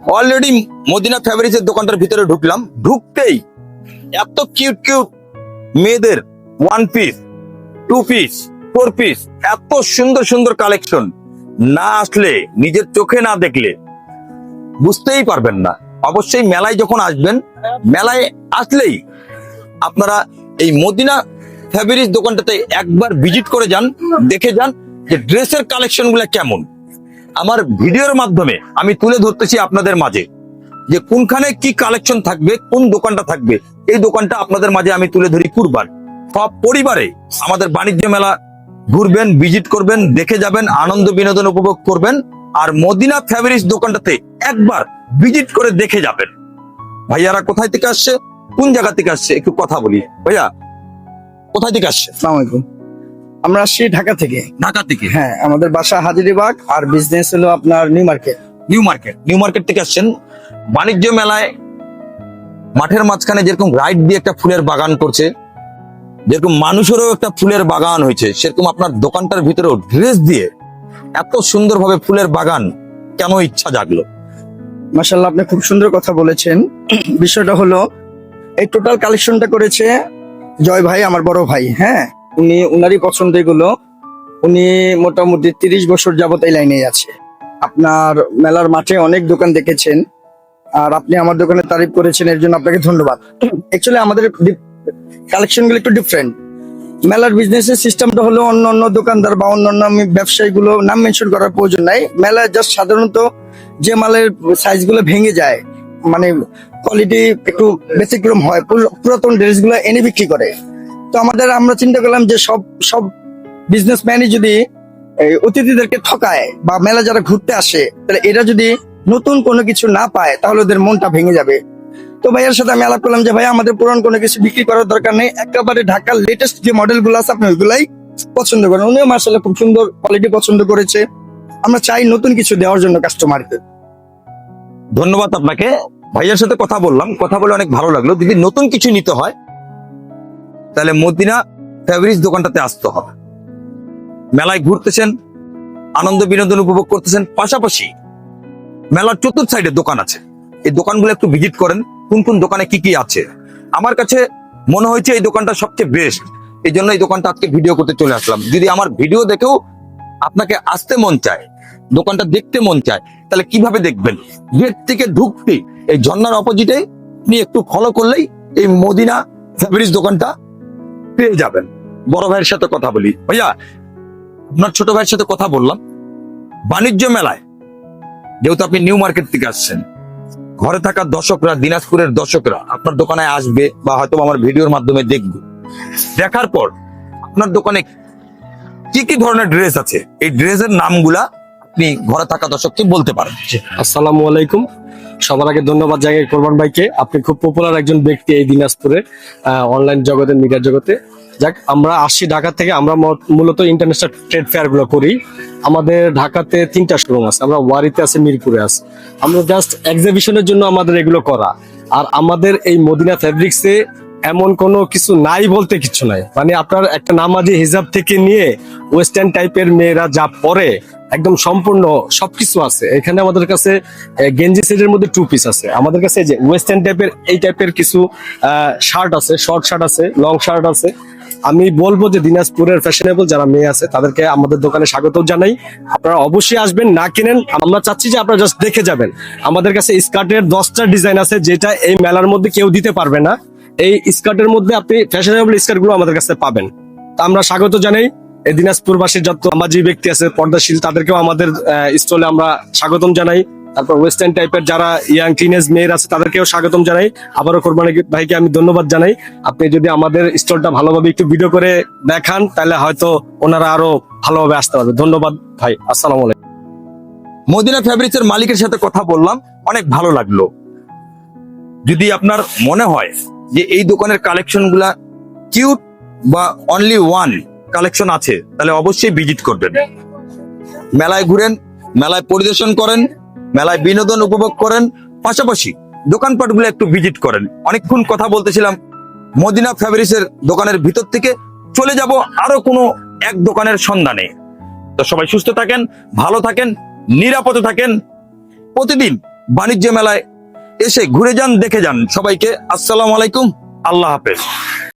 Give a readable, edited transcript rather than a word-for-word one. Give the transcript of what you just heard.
Already Medina ফ্যাব্রিক্সের দোকানটার ভিতরে ঢুকলাম, ঢুকতেই এত কিউট কিউট মেয়েদের 1 পিস 2 পিস 4 পিস, এত সুন্দর সুন্দর কালেকশন, না আসলে নিজের চোখে না দেখলে বুঝতেই পারবেন না। অবশ্যই মেলায় যখন আসবেন, মেলায় আসলেই আপনারা এই মদিনা ফ্যাব্রিক্স দোকানটাতে একবার ভিজিট করে যান, দেখে যান যে ড্রেসের কালেকশন গুলা কেমন। আমার ভিডিওর মাধ্যমে আমি তুলে ধরতেছি আপনাদের মাঝে যে কোনখানে কি কালেকশন থাকবে, কোন দোকানটা থাকবে। এই দোকানটা আপনাদের মাঝে আমি তুলে ধরি কুরবান। সব পরিবারে আমাদের বাণিজ্য মেলা ঘুরবেন, ভিজিট করবেন, দেখে যাবেন, আনন্দ বিনোদন উপভোগ করবেন। আর মদিনা ফ্যাব্রিক্স দোকানটাতে একবার ভিজিট করে দেখে যাবেন। ভাইয়ারা কোথায় থেকে আসছে, কোন জায়গা থেকে আসছে, একটু কথা বলি। ভাইয়া কোথায় থেকে আসছে? আসসালামু আলাইকুম। আমরা আসছি ঢাকা থেকে। ঢাকা থেকে? হ্যাঁ, আমাদের বাসা হাজিরিবাগ আর বিজনেস হলো আপনার নিউ মার্কেট। নিউ মার্কেট থেকে আসছেন। বাণিজ্য মেলায় মাঠের মাঝখানে যেরকম রাইড দিয়ে একটা ফুলের বাগান করছে, যেরকম মানুষেরও একটা ফুলের বাগান হয়েছে, সেরকম আপনার দোকানটার ভিতরেও ড্রেস দিয়ে এত সুন্দরভাবে ফুলের বাগান কেন ইচ্ছা জাগলো? মাশাআল্লাহ, আপনি খুব সুন্দর কথা বলেছেন। বিষয়টা হলো এই টোটাল কালেকশনটা করেছে জয় ভাই, আমার বড় ভাই। হ্যাঁ, উনারই পছন্দ এগুলো। উনি মোটামুটি 30 বছর যাবত এই লাইনে আছে। আপনার মেলার মাঠে অনেক দোকান দেখেছেন, আর আপনি আমার দোকানে তারিফ করেছেন, এর জন্য আপনাকে ধন্যবাদ। অ্যাকচুয়ালি আমাদের কালেকশন গুলো একটু ডিফারেন্ট। মেলার বিজনেসের সিস্টেমটা হলো অন্য অন্য দোকানদার বা অন্যান্য ব্যবসায়ীগুলো নাম মেনশন করার প্রয়োজন নাই। মেলায় জাস্ট সাধারণত যে মালের সাইজ গুলো ভেঙে যায়, মানে কোয়ালিটি একটু ব্যতিক্রম হয়, পুরাতন ড্রেস গুলো এনে বিক্রি করে। তো আমরা চিন্তা করলাম যে সব বিজনেসম্যানই যদি এই অতিথিদেরকে ঠকায় বা মেলা যারা ঘুরতে আসে, তাহলে এরা যদি নতুন কোনো কিছু না পায় তাহলে ওদের মনটা ভেঙে যাবে। তো ভাইয়ের সাথে আমি আলাপ করলাম যে ভাই, আমাদের পুরান কোনো কিছু বিক্রি করার দরকার নেই, একেবারে ঢাকার লেটেস্ট যে মডেল গুলো আছে আপনি ওইগুলাই পছন্দ করেন। উনিও মার্শাল্লাহ খুব সুন্দর কোয়ালিটি পছন্দ করেছে। আমরা চাই নতুন কিছু দেওয়ার জন্য কাস্টমারকে। ধন্যবাদ আপনাকে। ভাইয়ার সাথে কথা বললাম, কথা বলে অনেক ভালো লাগলো। যদি নতুন কিছু নিতে হয় তাহলে মদিনা ফ্যাব্রিক্স দোকানটাতে আসতে হবে। মেলায় ঘুরতেছেন, আনন্দ বিনোদন উপভোগ করতেছেন, পাশাপাশি মেলার চতুর্থ সাইডে দোকান আছে। এই দোকানগুলো একটু ভিজিট করেন, কোন কোন দোকানে কি কি আছে। আমার কাছে মনে হয়েছে এই দোকানটা সবচেয়ে বেস্ট, এই জন্য এই দোকানটা আজকে ভিডিও করতে চলে আসলাম। যদি আমার ভিডিও দেখেও আপনাকে আসতে মন চায়, দোকানটা দেখতে মন চায়, তাহলে কিভাবে দেখবেন? গেট থেকে ঢুকতে এই ঝর্ণার অপোজিটে আপনি একটু ফলো করলেই এই মদিনা ফ্যাব্রিক্স দোকানটা পেয়ে যাবেন। বড় ভাইয়ের সাথে কথা বলি। ভাইয়া, আপনার ছোট ভাইয়ের সাথে কথা বললাম। বাণিজ্য মেলায় যেহেতু আপনি নিউ মার্কেট থেকে আসছেন, ঘরে থাকা দর্শকরা, দিনাজপুরের দর্শকরা আপনার দোকানে আসবে বা হয়তো আমার ভিডিওর মাধ্যমে দেখবে। দেখার পর আপনার দোকানে কি কি ধরনের ড্রেস আছে, এই ড্রেসের নামগুলা আপনি ঘরে থাকা দর্শককে বলতে পারেন। আসসালামু আলাইকুম। সবার আগে ধন্যবাদ জানাই কোরবান ভাইকে। আপনি খুব পপুলার একজন ব্যক্তি এই দিনাজপুরে, অনলাইন জগতে, মিডিয়ার জগতে। যাক, আমরা আসছি ঢাকা থেকে। আমরা মূলত ইন্টারন্যাশনাল ট্রেড ফেয়ার গুলো করি। আমাদের ঢাকাতে 3টা শোরুম আছে। আমরা ওয়ারিতে আছে, মিরপুরে আছে। আমরা জাস্ট এক্সিবিশনের জন্য আমাদের এগুলো করা। আর আমাদের এই মদিনা ফ্যাব্রিক্সে এমন কোনো কিছু নাই বলতে কিছু নাই। মানে আপনার একটা নামাজি হিজাব থেকে নিয়ে ওয়েস্টার্ন টাইপের মেয়েরা যা পরে, একদম সম্পূর্ণ সবকিছু আছে এখানে। আমাদের কাছে গেঞ্জি সেটের মধ্যে 2 পিস আছে। আমাদের কাছে যে ওয়েস্টার্ন টাইপের এই টাইপের কিছু শার্ট আছে, শর্ট শার্ট আছে, লং শার্ট আছে। আমি বলবো যে দিনাজপুরের ফ্যাশনেবল যারা মেয়ে আছে তাদেরকে আমাদের দোকানে স্বাগত জানাই। আপনারা অবশ্যই আসবেন, না কিনেন। আমরা চাচ্ছি যে আপনারা জাস্ট দেখে যাবেন। আমাদের কাছে স্কার্টের 10টা ডিজাইন আছে, যেটা এই মেলার মধ্যে কেউ দিতে পারবে না। এই স্কার্টের মধ্যে আপনি ফ্যাশনেবল স্কার্ট গুলো আমাদের কাছে পাবেন। তা আমরা স্বাগত জানাই। এই দিনাজপুরবাসীর যত সামাজিক ব্যক্তি আছে, পর্দাশীল, তাদেরকেও আমাদের স্টলে আমরা স্বাগতম জানাই। তারপর ওয়েস্টার্ন টাইপের যারা ইয়াং টিনেজ মেয়ের আছে তাদেরকেও স্বাগতম জানাই। আবারও কোরবান ভাইকে আমি ধন্যবাদ জানাই। আপনি যদি আমাদের স্টলটা ভালোভাবে একটু ভিডিও করে দেখান, তাহলে হয়তো ওনারা আরো ভালোভাবে আসতে পারবে। ধন্যবাদ ভাই, আসসালামু আলাইকুম। মদিনা ফ্যাব্রিক্সের মালিকের সাথে কথা বললাম, অনেক ভালো লাগলো। যদি আপনার মনে হয় যে এই দোকানের কালেকশন গুলা কিউট বা অনলি ওয়ান কালেকশন আছে, তাহলে অবশ্যই ভিজিট করবেন। মেলায় ঘুরেন, মেলায় পরিদর্শন করেন, মেলায় বিনোদন উপভোগ করেন, পাশাপাশি দোকানপাটগুলো একটু ভিজিট করেন। অনেকক্ষণ কথা বলতেছিলাম মদিনা ফ্যাব্রিক্সের দোকানের ভিতর থেকে চলে যাব আরো কোনো এক দোকানের সন্ধানে। তো সবাই সুস্থ থাকেন, ভালো থাকেন, নিরাপদে থাকেন। প্রতিদিন বাণিজ্য মেলায় এসে ঘুরে যান, দেখে যান। সবাইকে আসসালামু আলাইকুম, আল্লাহ হাফেজ।